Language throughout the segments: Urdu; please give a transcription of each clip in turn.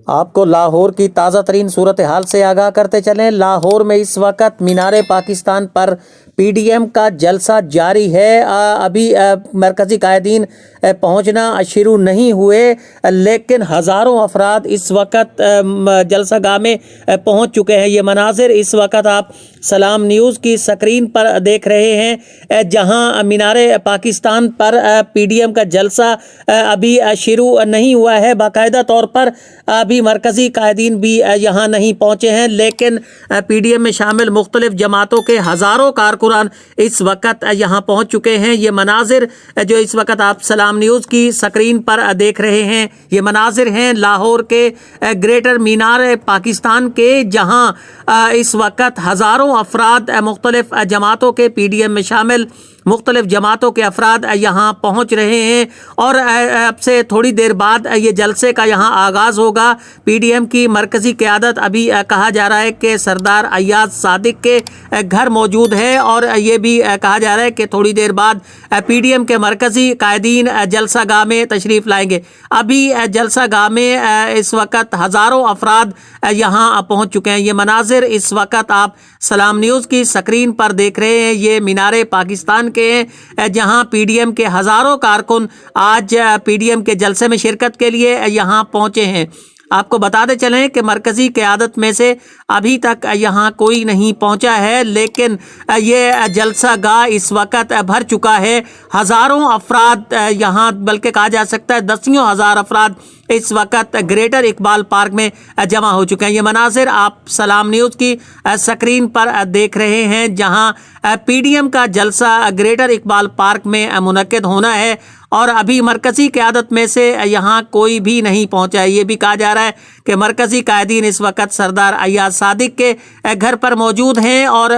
آپ کو لاہور کی تازہ ترین صورتحال سے آگاہ کرتے چلیں۔ لاہور میں اس وقت مینار پاکستان پر پی ڈی ایم کا جلسہ جاری ہے۔ ابھی مرکزی قائدین پہنچنا شروع نہیں ہوئے، لیکن ہزاروں افراد اس وقت جلسہ گاہ میں پہنچ چکے ہیں۔ یہ مناظر اس وقت آپ سلام نیوز کی سکرین پر دیکھ رہے ہیں، جہاں مینار پاکستان پر پی ڈی ایم کا جلسہ ابھی شروع نہیں ہوا ہے۔ باقاعدہ طور پر ابھی مرکزی قائدین بھی یہاں نہیں پہنچے ہیں، لیکن پی ڈی ایم میں شامل مختلف جماعتوں کے ہزاروں کارکنان اس وقت یہاں پہنچ چکے ہیں۔ یہ مناظر جو اس وقت آپ سلام نیوز کی سکرین پر دیکھ رہے ہیں، یہ مناظر ہیں لاہور کے گریٹر مینار پاکستان کے، جہاں اس وقت ہزاروں افراد مختلف جماعتوں کے پی ڈی ایم میں شامل مختلف جماعتوں کے افراد یہاں پہنچ رہے ہیں، اور اب سے تھوڑی دیر بعد یہ جلسے کا یہاں آغاز ہوگا۔ پی ڈی ایم کی مرکزی قیادت ابھی کہا جا رہا ہے کہ سردار ایاز صادق کے گھر موجود ہے، اور یہ بھی کہا جا رہا ہے کہ تھوڑی دیر بعد پی ڈی ایم کے مرکزی قائدین جلسہ گاہ میں تشریف لائیں گے۔ ابھی جلسہ گاہ میں اس وقت ہزاروں افراد یہاں پہنچ چکے ہیں۔ یہ مناظر اس وقت آپ سلام نیوز کی سکرین پر دیکھ رہے ہیں، یہ مینار پاکستان کے ہیں، جہاں پی ڈی ایم کے ہزاروں کارکن آج پی ڈی ایم کے جلسے میں شرکت کے لیے یہاں پہنچے ہیں۔ آپ کو بتاتے چلیں کہ مرکزی قیادت میں سے ابھی تک یہاں کوئی نہیں پہنچا ہے، لیکن یہ جلسہ گاہ اس وقت بھر چکا ہے۔ ہزاروں افراد یہاں، بلکہ کہا جا سکتا ہے دسیوں ہزار افراد اس وقت گریٹر اقبال پارک میں جمع ہو چکے ہیں۔ یہ مناظر آپ سلام نیوز کی سکرین پر دیکھ رہے ہیں، جہاں پی ڈی ایم کا جلسہ گریٹر اقبال پارک میں منعقد ہونا ہے، اور ابھی مرکزی قیادت میں سے یہاں کوئی بھی نہیں پہنچا ہے۔ یہ بھی کہا جا رہا ہے کہ مرکزی قائدین اس وقت سردار ایاز صادق کے گھر پر موجود ہیں، اور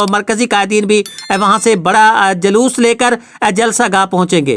مرکزی قائدین بھی وہاں سے بڑا جلوس لے کر جلسہ گاہ پہنچیں گے۔